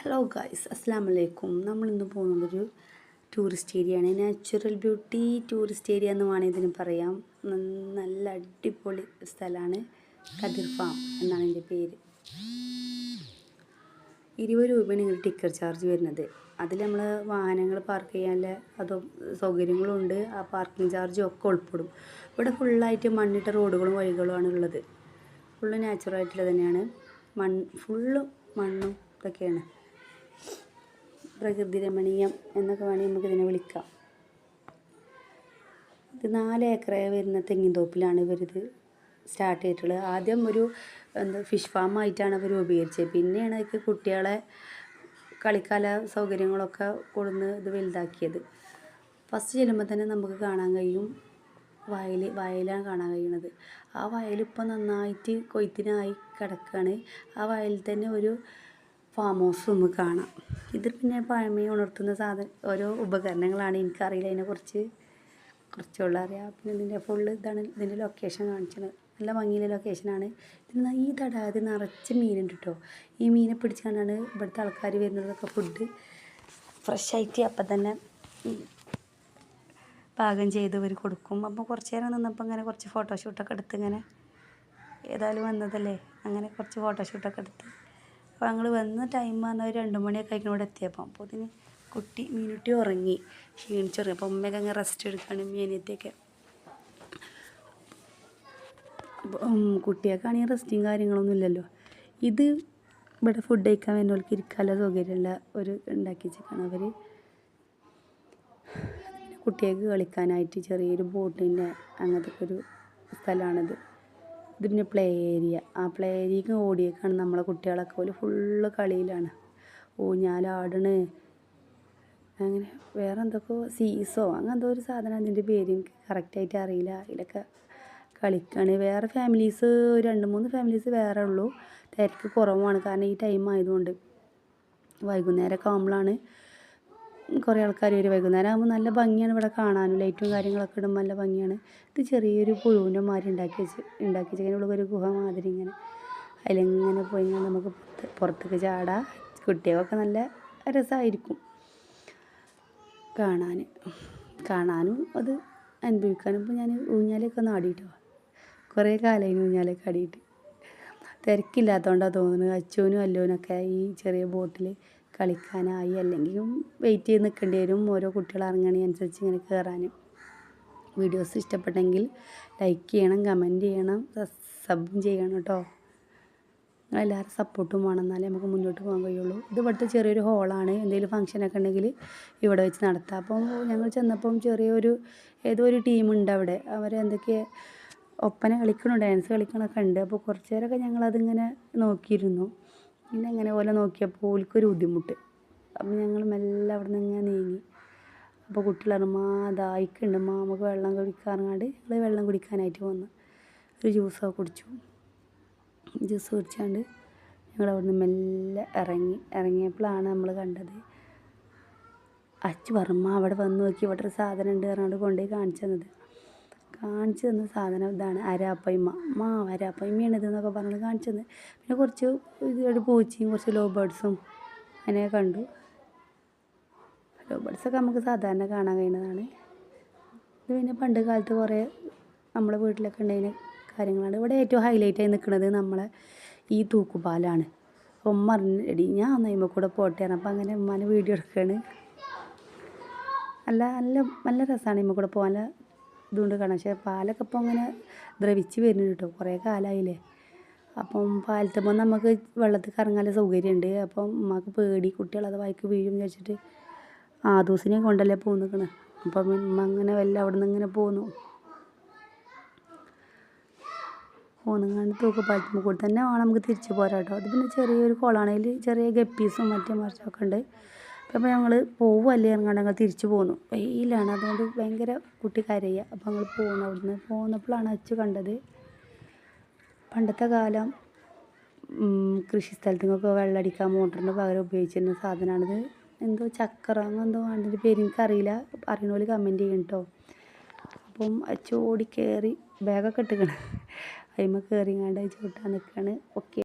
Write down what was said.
Hello guys, അസ്സാം വലൈക്കും. നമ്മളിന്ന് പോകുന്നതൊരു ടൂറിസ്റ്റ് ഏരിയയാണ്. നാച്ചുറൽ ബ്യൂട്ടി ടൂറിസ്റ്റ് ഏരിയ എന്ന് വേണമെങ്കിൽ ഇതിന് പറയാം. നല്ല അടിപൊളി സ്ഥലമാണ്. കതിർ ഫാം എന്നാണ് എൻ്റെ പേര്. 20 രൂപയാണ് ഇങ്ങനെ ടിക്കറ്റ് ചാർജ് വരുന്നത്. അതിൽ നമ്മൾ വാഹനങ്ങൾ പാർക്ക് ചെയ്യാനുള്ള അതും സൗകര്യങ്ങളുണ്ട്. ആ പാർക്കിംഗ് ചാർജും ഒക്കെ ഉൾപ്പെടും. ഇവിടെ ഫുള്ളായിട്ട് മണ്ണിട്ട റോഡുകളും വഴികളുമാണ് ഉള്ളത്. ഫുള്ള് നാച്ചുറലായിട്ടുള്ളത് തന്നെയാണ്. ഫുള്ള് മണ്ണും ഇതൊക്കെയാണ്. പ്രകൃതി രമണീയം എന്നൊക്കെ വേണമെങ്കിൽ നമുക്കിതിനെ വിളിക്കാം. ഇത് 4 ഏക്കർ വരുന്ന തെങ്ങിൻ തോപ്പിലാണ് ഇവരിത് സ്റ്റാർട്ട് ചെയ്തിട്ടുള്ളത്. ആദ്യം ഒരു ഫിഷ് ഫാം ആയിട്ടാണ് അവർ രൂപീകരിച്ചത്. പിന്നെയാണ് അതിക്ക് കുട്ടികളെ കളിക്കാല സൗകര്യങ്ങളൊക്കെ കൊടുന്ന് ഇത് വലുതാക്കിയത്. ഫസ്റ്റ് ചെല്ലുമ്പോൾ തന്നെ നമുക്ക് കാണാൻ കഴിയും വയലാണ് കാണാൻ കഴിയുന്നത്. ആ വയലിപ്പോൾ നന്നായിട്ട് കൊയ്ത്തിനായി കിടക്കുകയാണ്. ആ വയലിൽ തന്നെ ഒരു ഫാം ഹൗസ് നമുക്ക് കാണാം. ഇത് പിന്നെ പഴമയെ ഉണർത്തുന്ന ഓരോ ഉപകരണങ്ങളാണ്. എനിക്കറിയില്ല, കുറച്ചുള്ള അറിയാം. പിന്നെ ഇതിൻ്റെ ഫുള്ള് ഇതാണ് ഇതിൻ്റെ ലൊക്കേഷൻ കാണിച്ചത്. നല്ല ഭംഗിയുള്ള ലൊക്കേഷനാണ്. ഈ തടാകത്തിൽ നിറച്ച് മീനുണ്ട് കേട്ടോ. ഈ മീനെ പിടിച്ചുകൊണ്ടാണ് ഇവിടുത്തെ ആൾക്കാർ വരുന്നതൊക്കെ ഫുഡ് ഫ്രഷായിട്ട് അപ്പം തന്നെ പാകം ചെയ്തവർ കൊടുക്കും. അപ്പോൾ കുറച്ച് നേരം നിന്നപ്പോൾ ഇങ്ങനെ കുറച്ച് ഫോട്ടോഷൂട്ടൊക്കെ എടുത്ത് ഇങ്ങനെ ഏതായാലും വന്നതല്ലേ, അങ്ങനെ കുറച്ച് ഫോട്ടോഷൂട്ടൊക്കെ എടുത്ത്. അപ്പോൾ ഞങ്ങൾ വന്ന ടൈം പറഞ്ഞാൽ ഒരു 2 മണിയൊക്കെ ആയിരിക്കും ഇവിടെ എത്തിയപ്പോൾ. അപ്പോൾ അതിന് മീനുട്ടി ഉറങ്ങി, ക്ഷീണിച്ചുറങ്ങി. അപ്പോൾ ഉമ്മയൊക്കെ അങ്ങനെ റെസ്റ്റ് എടുക്കുകയാണ്. മീനത്തെയൊക്കെ കുട്ടികൾക്കാണെങ്കിൽ റെസ്റ്റും കാര്യങ്ങളൊന്നും ഇല്ലല്ലോ. ഇത് ഇവിടെ ഫുഡ് കഴിക്കാൻ വരുന്നവർക്ക് ഇരിക്കാനുള്ള സൗകര്യമുള്ള ഒരു ഉണ്ടാക്കി വെച്ചിട്ടാണ് അവർ. കുട്ടികൾക്ക് കളിക്കാനായിട്ട് ചെറിയൊരു ബോട്ടിൻ്റെ അങ്ങനത്തെ ഒരു സ്ഥലമാണിത്. ഇത് പിന്നെ പ്ലേ ഏരിയ. ആ പ്ലേ ഏരിയക്ക് ഓടിയേക്കാണ് നമ്മളെ കുട്ടികളൊക്കെ. പോലെ ഫുള്ള് കളിയിലാണ്. ഊഞ്ഞാലാടണ്, അങ്ങനെ വേറെ എന്തൊക്കെയോ സീസോ അങ്ങനത്തെ ഒരു സാധനം, അതിൻ്റെ പേര് എനിക്ക് കറക്റ്റായിട്ട് അറിയില്ല. അതിലൊക്കെ കളിക്കാണ്. വേറെ ഫാമിലീസ് 2-3 ഫാമിലീസ് വേറെ ഉള്ളൂ. തിരക്ക് കുറവാണ്, കാരണം ഈ ടൈം ആയതുകൊണ്ട്. വൈകുന്നേരമൊക്കെ ആകുമ്പോഴാണ് കുറേ ആൾക്കാർ വരും. വൈകുന്നേരം ആകുമ്പോൾ നല്ല ഭംഗിയാണ് ഇവിടെ കാണാനും. ലൈറ്റും കാര്യങ്ങളൊക്കെ ഇടുമ്പോൾ നല്ല ഭംഗിയാണ്. ഇത് ചെറിയൊരു പുഴുവിൻ്റെ മാതിരി ഉണ്ടാക്കി വെച്ചതിനുള്ള ഒരു ഗുഹ മാതിരി. ഇങ്ങനെ അതിലിങ്ങനെ പോയി നമുക്ക് പുറത്തേക്ക് ചാടാം. കുട്ടികൾക്കൊക്കെ നല്ല രസമായിരിക്കും കാണാനും അത് അനുഭവിക്കാനും. ഇപ്പോൾ ഞാൻ ഊഞ്ഞാലൊക്കെ ഒന്ന് ആടിയിട്ടോ, കുറേ കാലമായി ഊഞ്ഞാലൊക്കെ ആടിയിട്ട്. തിരക്കില്ലാത്തതുകൊണ്ടാണ് തോന്നുന്നത്. അച്ചുവിനും അല്ലുവിനൊക്കെ ഈ ചെറിയ ബോട്ടിൽ കളിക്കാനായി. അല്ലെങ്കിൽ വെയിറ്റ് ചെയ്ത് നിൽക്കേണ്ടി വരും ഓരോ കുട്ടികൾ ഇറങ്ങണതിനനുസരിച്ച് ഇങ്ങനെ കയറാനും. വീഡിയോസ് ഇഷ്ടപ്പെട്ടെങ്കിൽ ലൈക്ക് ചെയ്യണം, കമൻറ്റ് ചെയ്യണം, സബും ചെയ്യണം കേട്ടോ. നിങ്ങളെല്ലാവരും സപ്പോർട്ടും വേണം, എന്നാലേ നമുക്ക് മുന്നോട്ട് പോകാൻ കഴിയുള്ളൂ. ഇത് ഇവിടുത്തെ ചെറിയൊരു ഹോളാണ്. എന്തെങ്കിലും ഫംഗ്ഷനൊക്കെ ഉണ്ടെങ്കിൽ ഇവിടെ വെച്ച് നടത്താം. അപ്പം ഞങ്ങൾ ചെന്നപ്പം ഏതോ ഒരു ടീമുണ്ട് അവിടെ. അവരെന്തൊക്കെ ഒപ്പന കളിക്കണോ ഡാൻസ് കളിക്കണമൊക്കെ ഉണ്ട്. അപ്പോൾ കുറച്ച് നേരമൊക്കെ ഞങ്ങളതിങ്ങനെ നോക്കിയിരുന്നു. പിന്നെ അങ്ങനെ പോലെ നോക്കിയപ്പോൾ ഓൽക്കൊരു ബുദ്ധിമുട്ട്. അപ്പം ഞങ്ങൾ മെല്ലെ അവിടെ നിന്ന് ഇങ്ങനെ നീങ്ങി. അപ്പോൾ കുട്ടികൾ ദാഹിക്കുന്നുണ്ട്, നമുക്ക് വെള്ളം കുടിക്കാറുണ്ട്. ഞങ്ങൾ വെള്ളം കുടിക്കാനായിട്ട് വന്നു. ഒരു ജ്യൂസൊക്കെ കുടിച്ചു. ജ്യൂസ് കുടിച്ചാണ്ട് ഞങ്ങൾ അവിടെ നിന്ന് മെല്ലെ ഇറങ്ങിയപ്പോഴാണ് നമ്മൾ കണ്ടത്. അച്ചു വർമ്മ അവിടെ വന്ന് നോക്കി ഇവിടെ ഒരു സാധനം ഉണ്ട് പറഞ്ഞാണ്ട് കൊണ്ടുപോയി കാണിച്ചു തന്ന സാധനം ഇതാണ്. അരാപ്പയ്മയാണ് ഇതെന്നൊക്കെ പറഞ്ഞ് കാണിച്ചു തന്നത്. പിന്നെ കുറച്ച് ഒരു പൂച്ചയും കുറച്ച് ലോ ബേർഡ്സും അങ്ങനെ കണ്ടു. ലോ ബേർഡ്സൊക്കെ നമുക്ക് സാധാരണ കാണാൻ കഴിയുന്നതാണ്. ഇത് പിന്നെ പണ്ട് കാലത്ത് കുറേ നമ്മളെ വീട്ടിലൊക്കെ ഉണ്ടായിരുന്ന കാര്യങ്ങളാണ്. ഇവിടെ ഏറ്റവും ഹൈലൈറ്റായി നിൽക്കുന്നത് നമ്മളെ ഈ തൂക്കുപാലാണ്. ഉമ്മ പറഞ്ഞടി ഞാൻ ഒന്ന് കഴിയുമ്പോൾ കൂടെ പോട്ടെ. അപ്പം അങ്ങനെ ഉമ്മാനെ വീഡിയോ എടുക്കുകയാണ്. നല്ല രസമാണ് ഇമ്മ കൂടെ പോകാൻ. ഇതുകൊണ്ട് കാണാം. പക്ഷേ പാലൊക്കെ ഇപ്പോൾ അങ്ങനെ ദ്രവിച്ച് വരുന്നുണ്ട് കേട്ടോ. കുറേ കാലമായില്ലേ. അപ്പം പാലത്തുമ്പോൾ നമുക്ക് വെള്ളത്തിൽ കറങ്ങാനുള്ള സൗകര്യമുണ്ട്. അപ്പം ഉമ്മക്ക് പേടി കുട്ടികളത് വായിക്ക് വീഴും വിചാരിച്ചിട്ട് ആദൂസിനെ കൊണ്ടല്ലേ പോന്നിക്കണ്. അപ്പം ഉമ്മ അങ്ങനെ അവിടെ നിന്ന് ഇങ്ങനെ പോന്നുങ്ങാണ്ട് തൂക്കപ്പാലത്തുമ്പോൾ കൂടി തന്നെ വേണം നമുക്ക് തിരിച്ച് പോരാ കേട്ടോ. അത് പിന്നെ ചെറിയൊരു കുളമാണെങ്കിൽ ചെറിയ ഗപ്പീസും മറിച്ചൊക്കെ ഉണ്ട്. അപ്പോൾ ഞങ്ങൾ പോവുമല്ലേ ഇറങ്ങാണ്ട് ഞങ്ങൾ തിരിച്ചു പോന്നു. വെയിലാണ്, അതുകൊണ്ട് ഭയങ്കര കുട്ടി കരയുക. അപ്പോൾ ഞങ്ങൾ അവിടുന്ന് പോന്നപ്പോഴാണ് അച്ചു കണ്ടത് പണ്ടത്തെ കാലം കൃഷി സ്ഥലത്തേക്കൊക്കെ വെള്ളമടിക്കാൻ മോട്ടറിന് പകരം ഉപയോഗിച്ചിരുന്ന സാധനമാണിത്. എന്തോ ചക്കര അങ്ങനെന്തോ അതിൻ്റെ പേര് എനിക്കറിയില്ല. അറിയണ പോലെ കമൻറ്റ് ചെയ്യണം കേട്ടോ. അപ്പം അച്ചു ഓടി കയറി ബാഗൊക്കെ ഇട്ടിക്കണം. അതിന്മേൽ കയറിങ്ങാണ്ട് ചവിട്ടാൻ നിൽക്കുകയാണ്. ഓക്കെ.